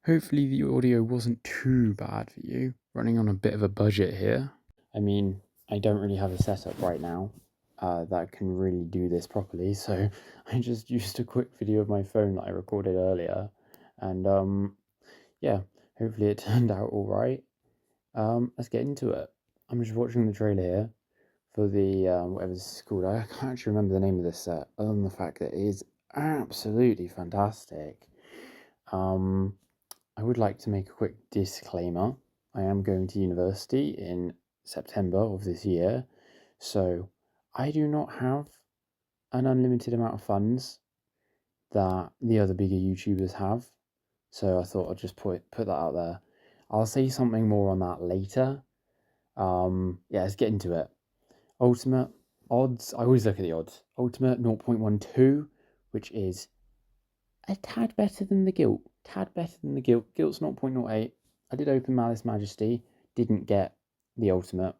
Hopefully the audio wasn't too bad for you. Running on a bit of a budget here. I mean, I don't really have a setup right now that can really do this properly, so I just used a quick video of my phone that I recorded earlier, and yeah, hopefully it turned out all right. Let's get into it. I'm just watching the trailer here for the whatever this is called. I can't actually remember the name of this set, other than the fact that it is absolutely fantastic. Um, I would like to make a quick disclaimer. I am going to university in September of this year, so I do not have an unlimited amount of funds that the other bigger YouTubers have. So I thought I'd just put that out there. I'll say something more on that later. Yeah, let's get into it. Ultimate odds. I always look at the odds. Ultimate 0.12, which is a tad better than the Guilt. Tad better than the Guilt. Guilt's 0.08. I did open Malice Majesty. Didn't get the ultimate.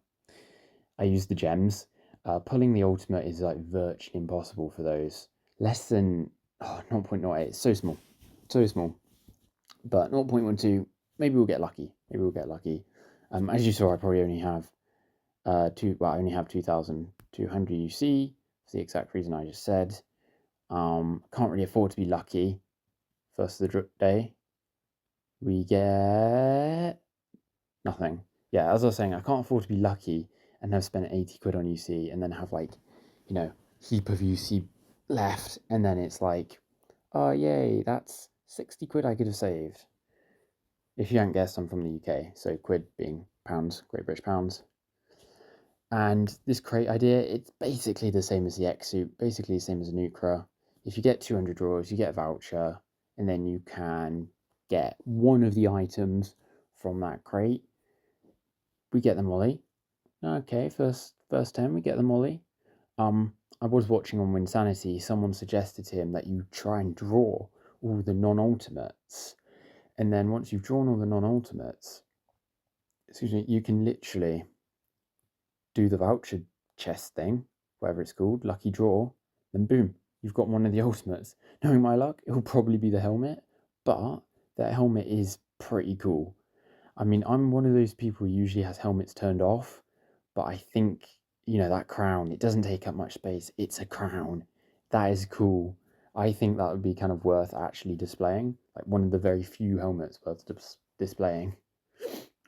I used the gems. Pulling the ultimate is like virtually impossible for those. Less than 0.08. It's so small. So small. But 0.12, maybe we'll get lucky. Maybe we'll get lucky. As you saw, I probably only have I only have 2,200 UC for the exact reason I just said. Can't really afford to be lucky. First of the day, we get nothing. Yeah, as I was saying, I can't afford to be lucky and have spent 80 quid on UC and then have like, heap of UC left, and then it's like, oh yay, that's 60 quid I could have saved. If you hadn't guessed, I'm from the UK, so quid being pounds, Great British pounds. And this crate idea, it's basically the same as the X-Suit, basically the same as a Nucra. If you get 200 draws, you get a voucher, and then you can get one of the items from that crate. We get the Molly. Okay, first 10, we get the Molly. I was watching on Winsanity, someone suggested to him that you try and draw all the non-ultimates. And then once you've drawn all the non-ultimates, you can literally do the voucher chest thing, whatever it's called, lucky draw, then boom, you've got one of the ultimates. Knowing my luck, it'll probably be the helmet, but that helmet is pretty cool. I mean, I'm one of those people who usually has helmets turned off, but I think, that crown, it doesn't take up much space. It's a crown. That is cool. I think that would be kind of worth actually displaying, like one of the very few helmets worth displaying.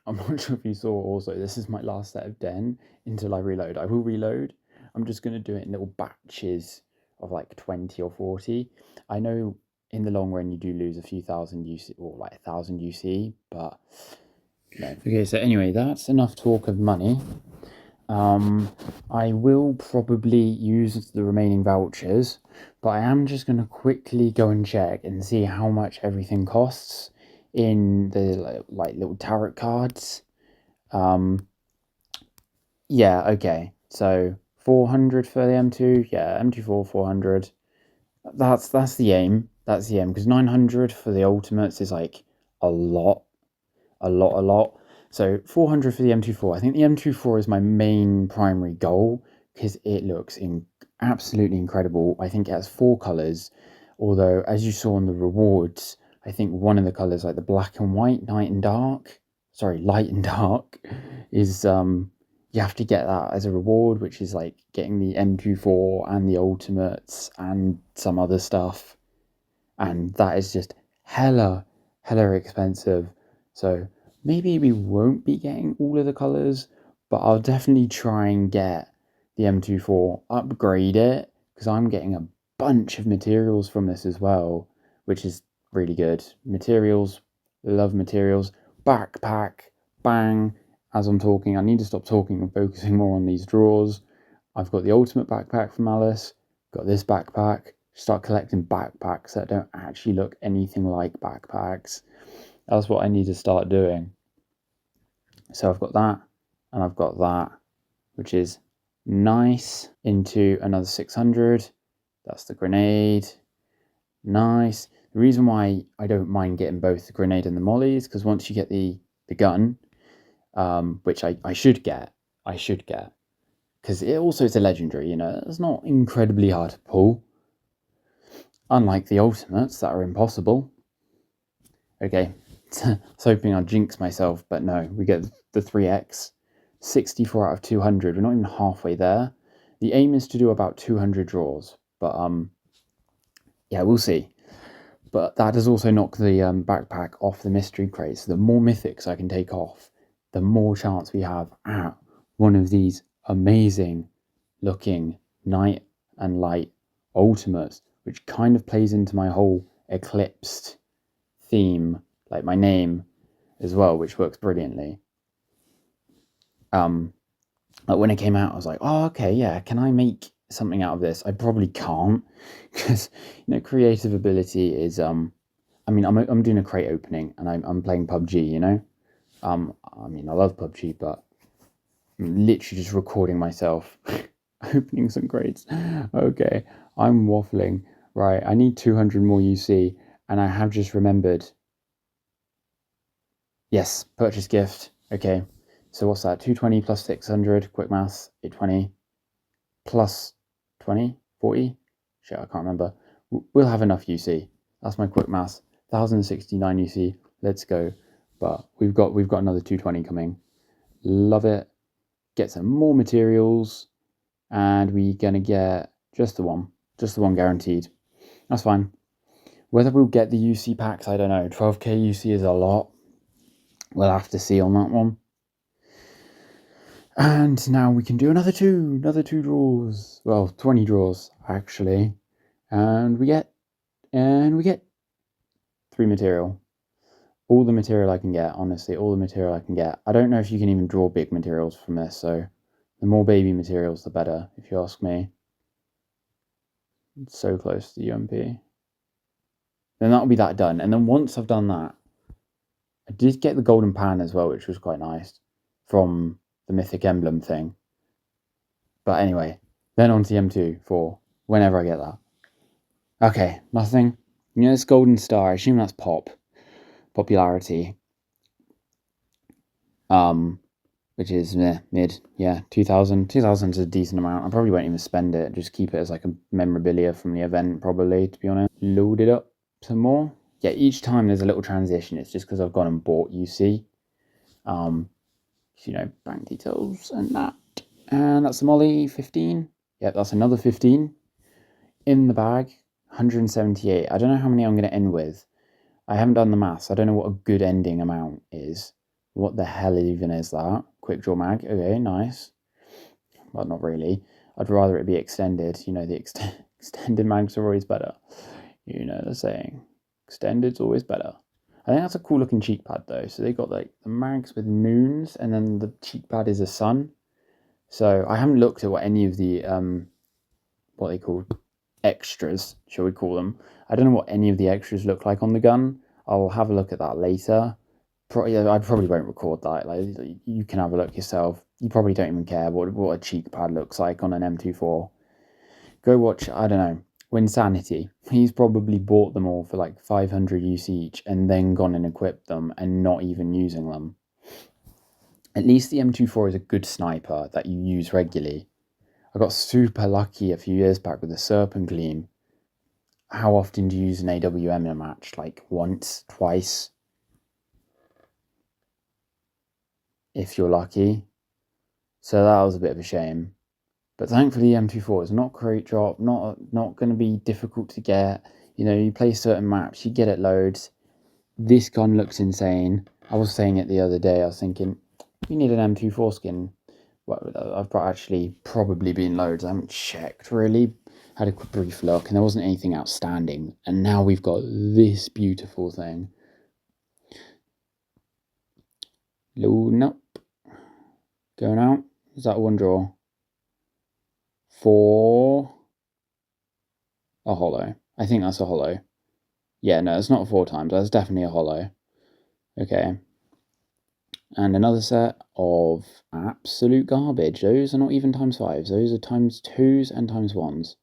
I'm not sure if you saw also, this is my last set of Den until I reload. I will reload. I'm just going to do it in little batches of like 20 or 40. I know in the long run you do lose a few thousand UC or like 1,000 UC, but no. Okay, so anyway, that's enough talk of money. I will probably use the remaining vouchers, but I am just going to quickly go and check and see how much everything costs in the like little tarot cards. Yeah, okay. So 400 for the M2, yeah, M24 400. That's the aim. That's the aim because 900 for the ultimates is like a lot, a lot, a lot. So 400 for the M24. I think the M24 is my main primary goal because it looks absolutely incredible. I think it has 4 colors, although as you saw in the rewards, I think one of the colors, like the black and white, light and dark, is you have to get that as a reward, which is like getting the M24 and the ultimates and some other stuff, and that is just hella expensive. So maybe we won't be getting all of the colors, but I'll definitely try and get the M24, upgrade it, because I'm getting a bunch of materials from this as well, which is really good. Materials, love materials. Backpack, bang. As I'm talking, I need to stop talking and focusing more on these drawers. I've got the ultimate backpack from Alice, got this backpack. Start collecting backpacks that don't actually look anything like backpacks. That's what I need to start doing. So I've got that, and I've got that, which is nice, into another 600. That's the grenade. Nice. The reason why I don't mind getting both the grenade and the molly is because once you get the gun, which I should get, because it also is a legendary, it's not incredibly hard to pull. Unlike the ultimates that are impossible. Okay, I was hoping I'd jinx myself, but no, we get the 3x. 64 out of 200. We're not even halfway there. The aim is to do about 200 draws, but yeah, we'll see. But that does also knock the backpack off the mystery crate. So the more mythics I can take off, the more chance we have at one of these amazing looking night and light ultimates, which kind of plays into my whole eclipsed theme, like my name as well, which works brilliantly. Like when it came out, I was like, oh, okay, yeah, can I make something out of this? I probably can't, because creative ability is I mean, I'm doing a crate opening and I'm playing PUBG, I mean, I love PUBG, but I'm literally just recording myself opening some crates. Okay, I'm waffling. Right, I need 200 more UC, and I have just remembered. Yes, purchase gift. Okay, so what's that? 220 plus 600, quick maths, 820 plus 20, 40? Shit, I can't remember. We'll have enough UC. That's my quick maths. 1069 UC. Let's go. But we've got another 220 coming. Love it. Get some more materials, and we're gonna get just the one guaranteed. That's fine. Whether we'll get the UC packs, I don't know. 12k UC is a lot. We'll have to see on that one. And now we can do another two draws. Well, 20 draws actually, and we get 3 material. All the material I can get, honestly, all the material I can get. I don't know if you can even draw big materials from this, so the more baby materials, the better, if you ask me. It's so close to the UMP. Then that'll be that done. And then once I've done that, I did get the golden pan as well, which was quite nice from the mythic emblem thing. But anyway, then on to the M2 for whenever I get that. Okay, nothing. This golden star, I assume that's popularity. Which is mid. Yeah, 2000. 2000 is a decent amount. I probably won't even spend it. Just keep it as like a memorabilia from the event, probably, to be honest. Load it up some more. Yeah, each time there's a little transition. It's just because I've gone and bought UC. Bank details and that. And that's the Molly 15. Yep, that's another 15 in the bag. 178. I don't know how many I'm going to end with. I haven't done the maths. I don't know what a good ending amount is. What the hell even is that? Quick draw mag. Okay, nice. Well, not really. I'd rather it be extended. The extended mags are always better. You know the saying. Extended's always better. I think that's a cool looking cheek pad though. So they got like the mags with moons, and then the cheek pad is a sun. So I haven't looked at what any of the what they call extras, shall we call them. I don't know what any of the extras look like on the gun. I'll have a look at that later. I probably won't record that. Like, you can have a look yourself. You probably don't even care what a cheek pad looks like on an M24. Go watch, I don't know, Winsanity. He's probably bought them all for like 500 UC each and then gone and equipped them and not even using them. At least the M24 is a good sniper that you use regularly. I got super lucky a few years back with the Serpent Gleam. How often do you use an AWM in a match? Like once, twice? If you're lucky. So that was a bit of a shame. But thankfully, M24 is not crate drop, not going to be difficult to get. You play certain maps, you get it loads. This gun looks insane. I was saying it the other day, I was thinking, we need an M24 skin. Well, I've actually probably been loads. I haven't checked really. Had a brief look, and there wasn't anything outstanding. And now we've got this beautiful thing. Loading up. Going out. Is that a one draw? For a hollow. I think that's a hollow. Yeah, no, it's not 4 times. That's definitely a hollow. Okay. And another set of absolute garbage. Those are not even ×5s. Those are ×2s and ×1s.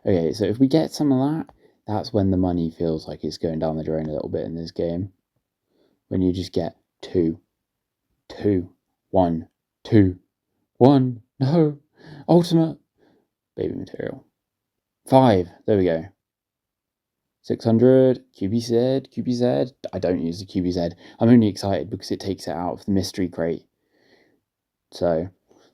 Okay, so if we get some of that, that's when the money feels like it's going down the drain a little bit in this game. When you just get 2, 2, 1, 2, 1, no, ultimate, baby material. 5, there we go. 600, QBZ. I don't use the QBZ. I'm only excited because it takes it out of the mystery crate. So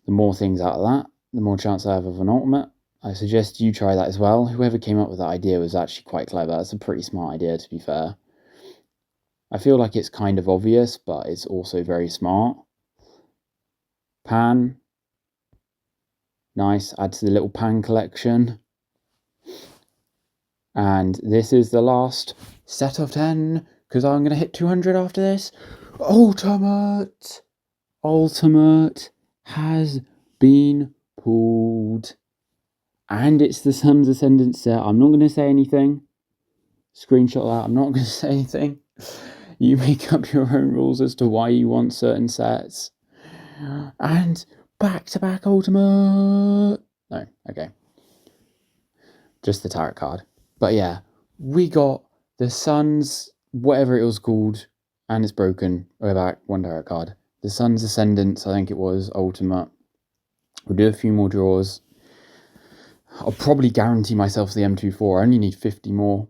the more things out of that, the more chance I have of an ultimate. I suggest you try that as well. Whoever came up with that idea was actually quite clever. That's a pretty smart idea, to be fair. I feel like it's kind of obvious, but it's also very smart. Pan. Nice. Add to the little pan collection. And this is the last set of 10, because I'm going to hit 200 after this. Ultimate! Ultimate has been pulled. And it's the Sun's Ascendant set. I'm not going to say anything. Screenshot that. I'm not going to say anything. You make up your own rules as to why you want certain sets. And back-to-back ultimate. No, okay. Just the tarot card. But yeah, we got the Sun's, whatever it was called, and it's broken. We're back, one tarot card. The Sun's Ascendants, I think it was, ultimate. We'll do a few more draws. I'll probably guarantee myself the M24. I only need 50 more,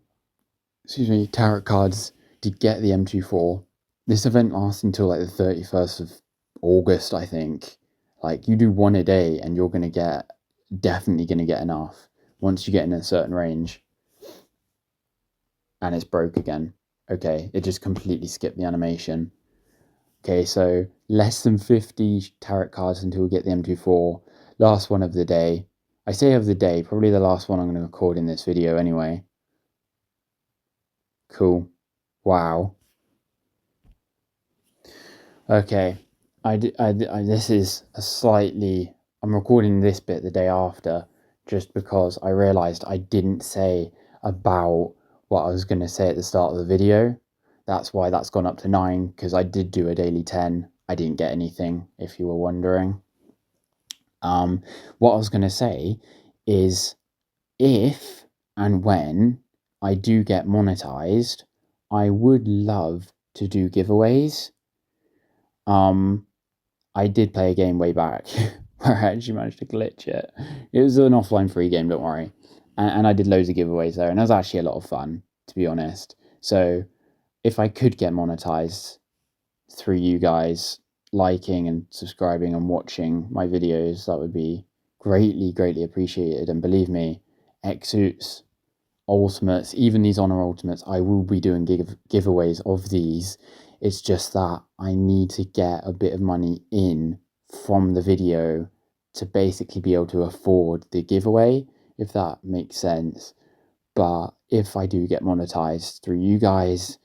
tarot cards to get the M24. This event lasts until like the 31st of August, I think. Like, you do one a day and you're definitely going to get enough once you get in a certain range. And it's broke again. Okay, it just completely skipped the animation. Okay, so less than 50 tarot cards until we get the M24. Last one of the day. I say of the day, probably the last one I'm going to record in this video anyway. Cool. Wow. Okay. This is a slightly... I'm recording this bit the day after, just because I realised I didn't say about what I was going to say at the start of the video. That's why that's gone up to 9, because I did do a daily 10. I didn't get anything, if you were wondering. What I was going to say is, if and when I do get monetized, I would love to do giveaways. I did play a game way back where I actually managed to glitch it. It was an offline free game, don't worry. And I did loads of giveaways there, and it was actually a lot of fun, to be honest. So if I could get monetized through you guys liking and subscribing and watching my videos, that would be greatly appreciated. And believe me, Exuits, ultimates, even these honor ultimates, I will be doing giveaways of these. It's just that I need to get a bit of money in from the video to basically be able to afford the giveaway, if that makes sense. But if I do get monetized through you guys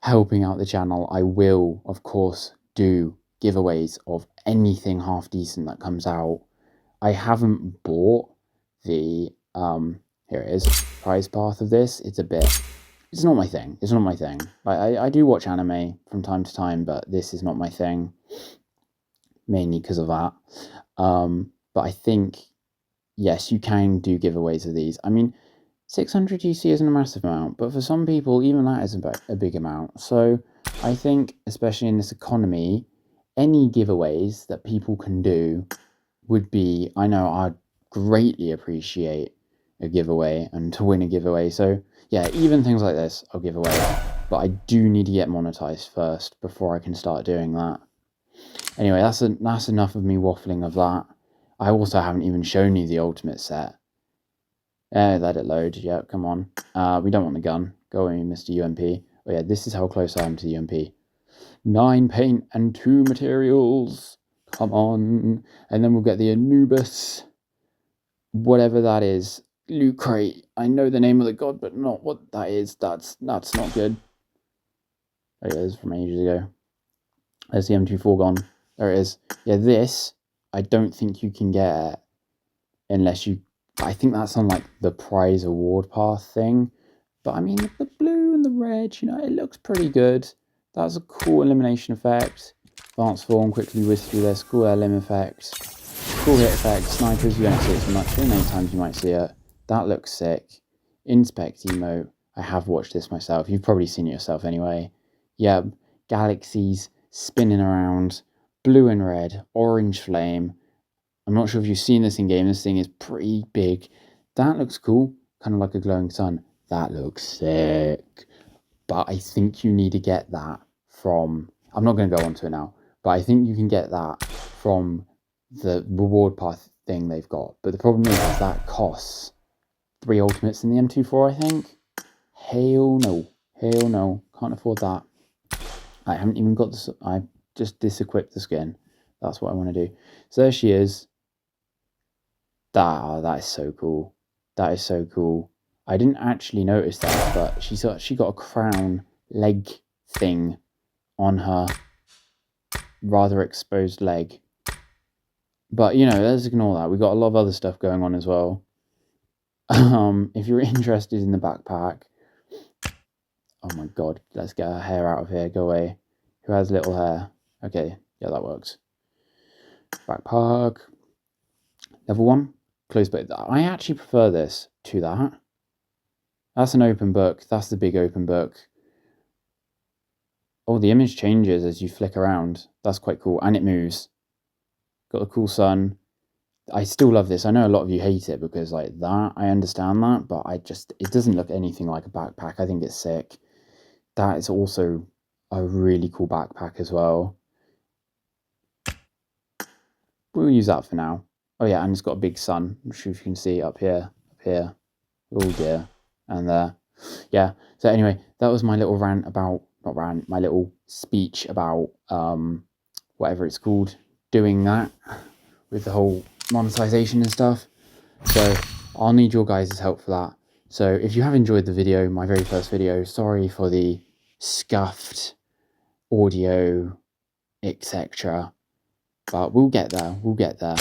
helping out the channel, I will, of course, do giveaways of anything half decent that comes out. I haven't bought the here it is, prize path of this. It's not my thing. It's not my thing. I do watch anime from time to time, but this is not my thing, mainly because of that. But I think, yes, you can do giveaways of these. I mean, 600 GC isn't a massive amount, but for some people, even that is a big amount. So I think, especially in this economy, any giveaways that people can do would be, I know I'd greatly appreciate a giveaway and to win a giveaway. So yeah, even things like this I'll give away, but I do need to get monetized first before I can start doing that. Anyway, that's enough of me waffling of that. I also haven't even shown you the ultimate set. Let it load. Yeah, come on. We don't want the gun. Go away, Mr. UMP. Oh yeah, this is how close I am to the UMP. 9 paint and 2 materials. Come on. And then we'll get the Anubis, whatever that is. Loot crate. I know the name of the god, but not what that is. That's not good. There it is, from ages ago. There's the M24 gone. There it is. Yeah, this I don't think you can get unless you... I think that's on like the prize award path thing. But I mean, the blue and the red, you know, it looks pretty good. That's a cool elimination effect. Advanced form, quickly whiz through their school air limb effect. Cool hit effect. Snipers, you don't see it so much. The many times you might see it. That looks sick. Inspect emote. I have watched this myself. You've probably seen it yourself anyway. Yeah, galaxies spinning around. Blue and red. Orange flame. I'm not sure if you've seen this in game. This thing is pretty big. That looks cool. Kind of like a glowing sun. That looks sick. But I think you need to get that from... I'm not going to go on to it now. But I think you can get that from the reward path thing they've got. But the problem is that costs 3 ultimates in the M24, I think. Hell no. Hell no. Can't afford that. I haven't even got this. I just disequipped the skin. That's what I want to do. So there she is. That is so cool. That is so cool. I didn't actually notice that, but she got a crown leg thing on her rather exposed leg. But you know, let's ignore that. We got a lot of other stuff going on as well. If you're interested in the backpack, oh my god, let's get her hair out of here. Go away. Who has little hair? Okay, yeah, that works. Backpack. Level 1. Close book. I actually prefer this to that. That's an open book. That's the big open book. Oh, the image changes as you flick around. That's quite cool. And it moves. Got a cool sun. I still love this. I know a lot of you hate it because like that, I understand that, but it doesn't look anything like a backpack. I think it's sick. That is also a really cool backpack as well. We'll use that for now. Oh yeah, and it's got a big sun. I'm sure if you can see up here. Oh dear. And there. Yeah. So anyway, that was my little rant about, not rant, my little speech about whatever it's called, doing that with the whole monetization and stuff. So I'll need your guys' help for that. So if you have enjoyed the video, my very first video, sorry for the scuffed audio, etc. But we'll get there. We'll get there.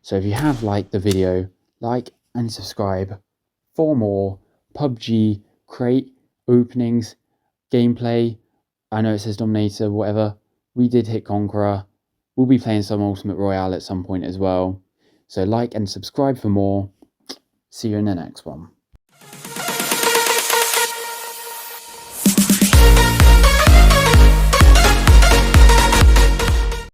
So if you have liked the video, like and subscribe for more PUBG crate openings, gameplay. I know it says Dominator, whatever. We did hit Conqueror. We'll be playing some Ultimate Royale at some point as well. So like and subscribe for more. See you in the next one.